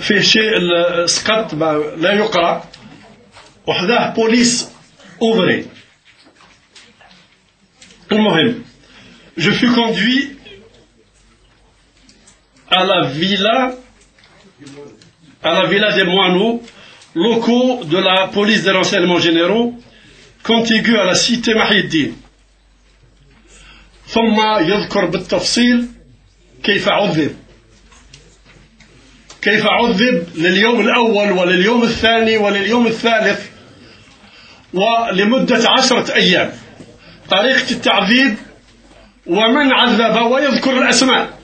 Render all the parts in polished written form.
فيه شيء سقط لا يقرأ وحداه بوليس أوفري. المهم je fus conduit à la villa des moineaux, locaux de la police des renseignements généraux, contiguë à la cité Mahidine. ثم يذكر بالتفصيل كيف عذب لليوم الأول ولليوم الثاني ولليوم الثالث ولمدة 10 أيام، طريقة التعذيب ومن عذب، ويذكر الأسماء.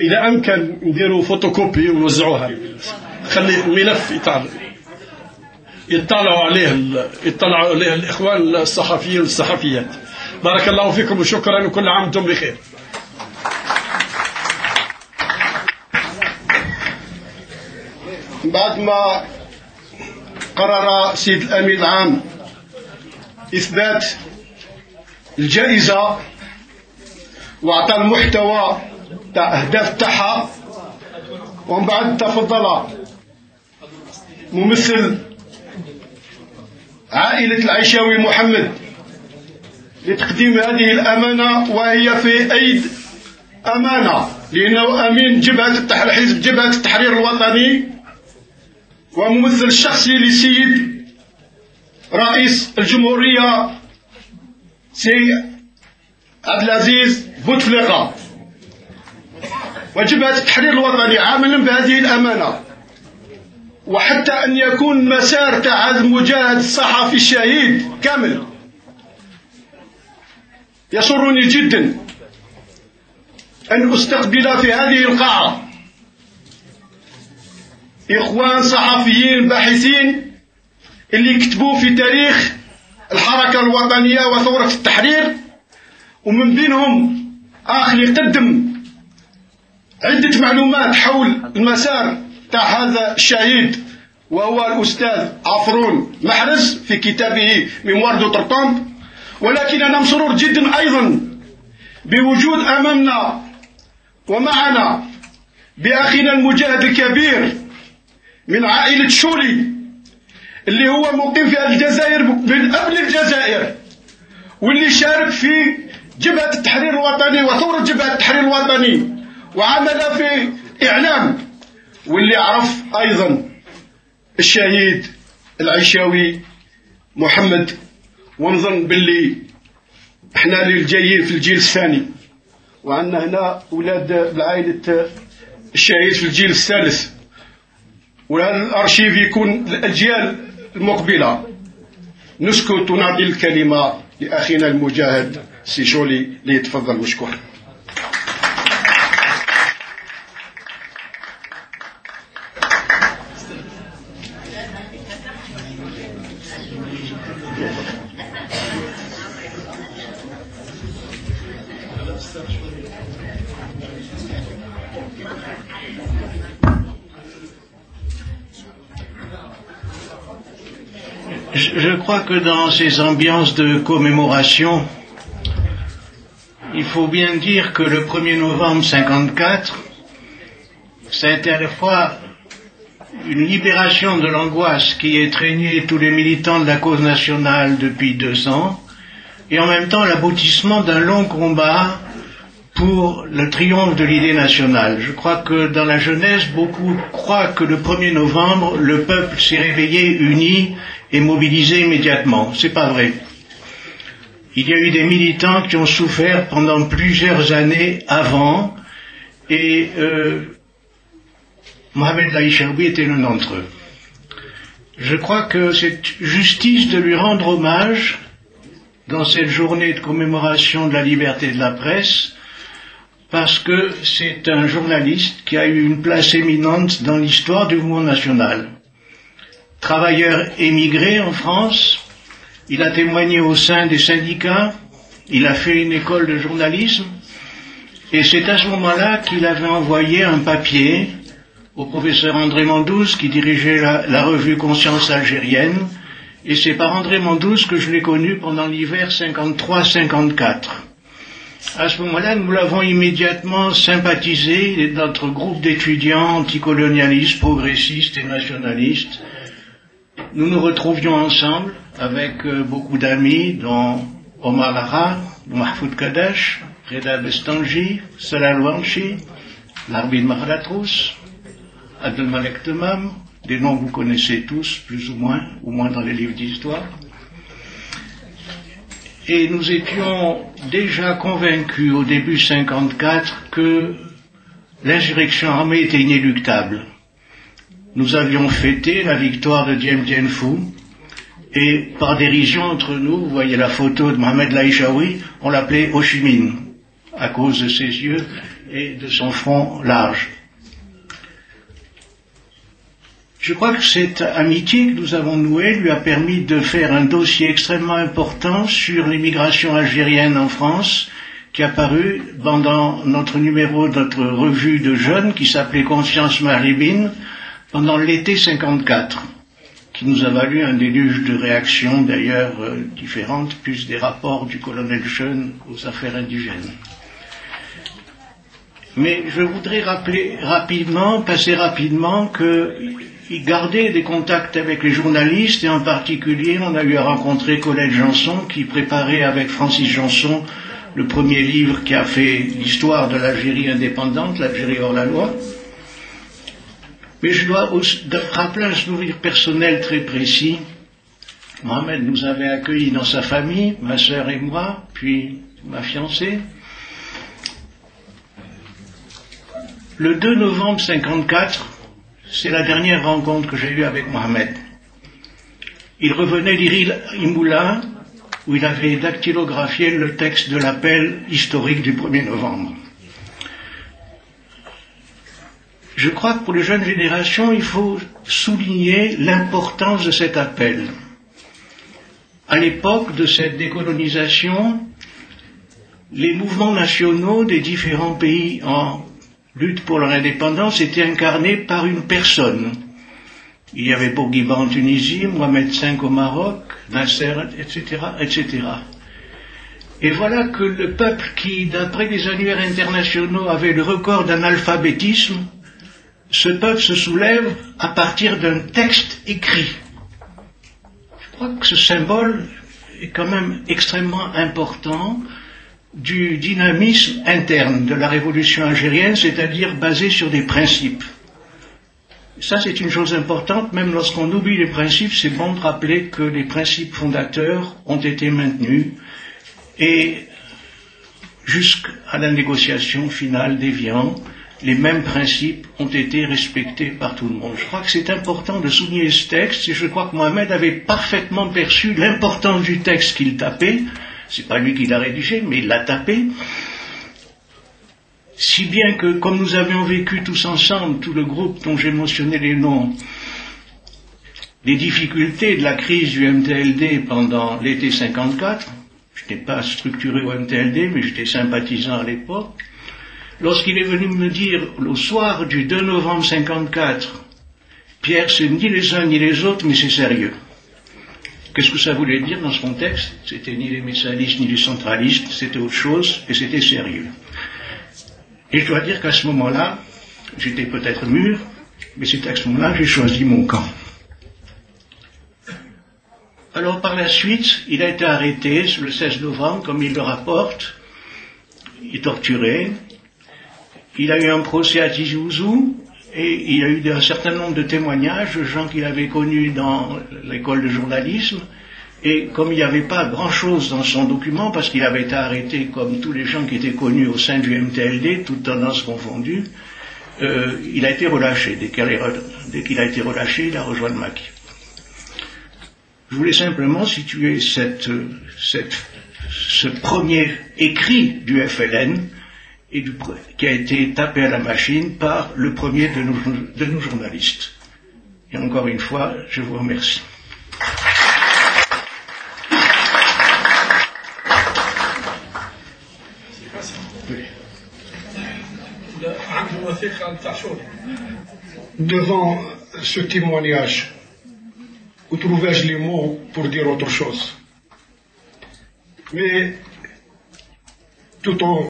إذا أمكن نديروا فوتوكوبي ونوزعوها، خلي الملف يطلعوا عليه الإخوان الصحفيين والصحفيات. بارك الله فيكم وشكرا، وكل عام وانتم بخير. بعد ما قرر سيد الأمين العام إثبات الجائزة وأعطى المحتوى تاع أهداف تاعها، ومن بعد تفضل ممثل عائلة العيشاوي محمد لتقديم هذه الأمانة، وهي في أيد أمانة، لأنه أمين حزب جبهة التحرير الوطني وممثل الشخصي لسيد رئيس الجمهورية سي عبد العزيز بوتفليقة، وجبهة التحرير الوطني عاملا بهذه الأمانة، وحتى أن يكون مسار تاع هذا المجاهد الصحفي الشهيد كامل. يسرني جدا أن أستقبل في هذه القاعة إخوان صحفيين باحثين اللي كتبوا في تاريخ الحركة الوطنية وثورة التحرير، ومن بينهم أخ يقدم عدة معلومات حول المسار تاع هذا الشهيد، وهو الأستاذ عفرون محرز في كتابه ميموار دو ترطامب. ولكن أنا مسرور جدا أيضا بوجود أمامنا ومعنا بأخينا المجاهد الكبير من عائلة شولي، اللي هو مقيم في الجزائر من قبل الجزائر، واللي شارك في جبهة التحرير الوطني وثورة جبهة التحرير الوطني، وعمل في إعلام، واللي عرف أيضا الشهيد العيشاوي محمد. ونظن باللي احنا اللي جايين في الجيل الثاني، وعندنا هنا أولاد عائلة الشهيد في الجيل الثالث، وهذا الأرشيف يكون الأجيال المقبلة. نسكت ونعطي الكلمة لأخينا المجاهد سي شولي ليتفضل مشكور. Je crois que dans ces ambiances de commémoration, il faut bien dire que le 1er novembre 1954, ça a été à la fois une libération de l'angoisse qui étreignait tous les militants de la cause nationale depuis 2 ans, et en même temps l'aboutissement d'un long combat pour le triomphe de l'idée nationale. Je crois que dans la jeunesse, beaucoup croient que le 1er novembre, le peuple s'est réveillé uni et mobilisé immédiatement. C'est pas vrai. Il y a eu des militants qui ont souffert pendant plusieurs années avant, et Mohamed Laïchaoui était l'un d'entre eux. Je crois que c'est justice de lui rendre hommage dans cette journée de commémoration de la liberté de la presse, parce que c'est un journaliste qui a eu une place éminente dans l'histoire du mouvement national. Travailleur émigré en France, il a témoigné au sein des syndicats, il a fait une école de journalisme, et c'est à ce moment-là qu'il avait envoyé un papier au professeur André Mandouze, qui dirigeait la revue Conscience algérienne, et c'est par André Mandouze que je l'ai connu pendant l'hiver 53-54. À ce moment-là, nous l'avons immédiatement sympathisé. Il est notre groupe d'étudiants anticolonialistes, progressistes et nationalistes. Nous nous retrouvions ensemble avec beaucoup d'amis, dont Omar Lara, Mahfoud Kadash, Reda Bestanji, Salah Louanchi, Larbin Mahalatrous, Abdelmalek Temam, des noms que vous connaissez tous, plus ou moins dans les livres d'histoire. Et nous étions déjà convaincus au début 1954 que l'insurrection armée était inéluctable. Nous avions fêté la victoire de Dien Bien Phu et par dérision entre nous, vous voyez la photo de Mohamed Laïchaoui, on l'appelait Ho Chi Minh à cause de ses yeux et de son front large. Je crois que cette amitié que nous avons nouée lui a permis de faire un dossier extrêmement important sur l'immigration algérienne en France, qui a paru pendant notre numéro de notre revue de jeunes qui s'appelait Conscience Maghrébine pendant l'été 54, qui nous a valu un déluge de réactions d'ailleurs différentes, plus des rapports du colonel Jeune aux affaires indigènes. Mais je voudrais passer rapidement qu'il gardait des contacts avec les journalistes et en particulier on a eu à rencontrer Colette Janson qui préparait avec Francis Janson le premier livre qui a fait l'histoire de l'Algérie indépendante, l'Algérie hors la loi. Mais je dois aussi rappeler un souvenir personnel très précis. Mohamed nous avait accueillis dans sa famille, ma sœur et moi, puis ma fiancée. Le 2 novembre 1954, c'est la dernière rencontre que j'ai eue avec Mohamed. Il revenait d'Iril Imoula, où il avait dactylographié le texte de l'appel historique du 1er novembre. Je crois que pour les jeunes générations, il faut souligner l'importance de cet appel. À l'époque de cette décolonisation, les mouvements nationaux des différents pays en lutte pour leur indépendance était incarnée par une personne. Il y avait Bourguiba en Tunisie, Mohamed V au Maroc, Nasser, etc., etc. Et voilà que le peuple qui, d'après les annuaires internationaux, avait le record d'analphabétisme, ce peuple se soulève à partir d'un texte écrit. Je crois que ce symbole est quand même extrêmement important du dynamisme interne de la révolution algérienne, c'est-à-dire basé sur des principes. Ça, c'est une chose importante, même lorsqu'on oublie les principes, c'est bon de rappeler que les principes fondateurs ont été maintenus et jusqu'à la négociation finale d'Évian, les mêmes principes ont été respectés par tout le monde. Je crois que c'est important de souligner ce texte et je crois que Mohamed avait parfaitement perçu l'importance du texte qu'il tapait. C'est pas lui qui l'a rédigé, mais il l'a tapé. Si bien que, comme nous avions vécu tous ensemble, tout le groupe dont j'ai mentionné les noms, les difficultés de la crise du MTLD pendant l'été 54, je n'étais pas structuré au MTLD, mais j'étais sympathisant à l'époque, lorsqu'il est venu me dire, au soir du 2 novembre 54, Pierre, c'est ni les uns ni les autres, mais c'est sérieux. Qu'est-ce que ça voulait dire dans son texte? C'était ni les messalistes ni les centralistes, c'était autre chose, et c'était sérieux. Et je dois dire qu'à ce moment-là, j'étais peut-être mûr, mais c'est à ce moment-là que j'ai choisi mon camp. Alors par la suite, il a été arrêté le 16 novembre, comme il le rapporte, il est torturé, il a eu un procès à Tizi Ouzou, et il a eu un certain nombre de témoignages de gens qu'il avait connus dans l'école de journalisme, et comme il n'y avait pas grand-chose dans son document, parce qu'il avait été arrêté comme tous les gens qui étaient connus au sein du MTLD, toutes tendances confondues, il a été relâché. Dès qu'il a été relâché, il a rejoint le Maquis. Je voulais simplement situer ce premier écrit du FLN, qui a été tapé à la machine par le premier de nos journalistes. Et encore une fois, je vous remercie. Devant ce témoignage, où trouvais-je les mots pour dire autre chose? Mais tout en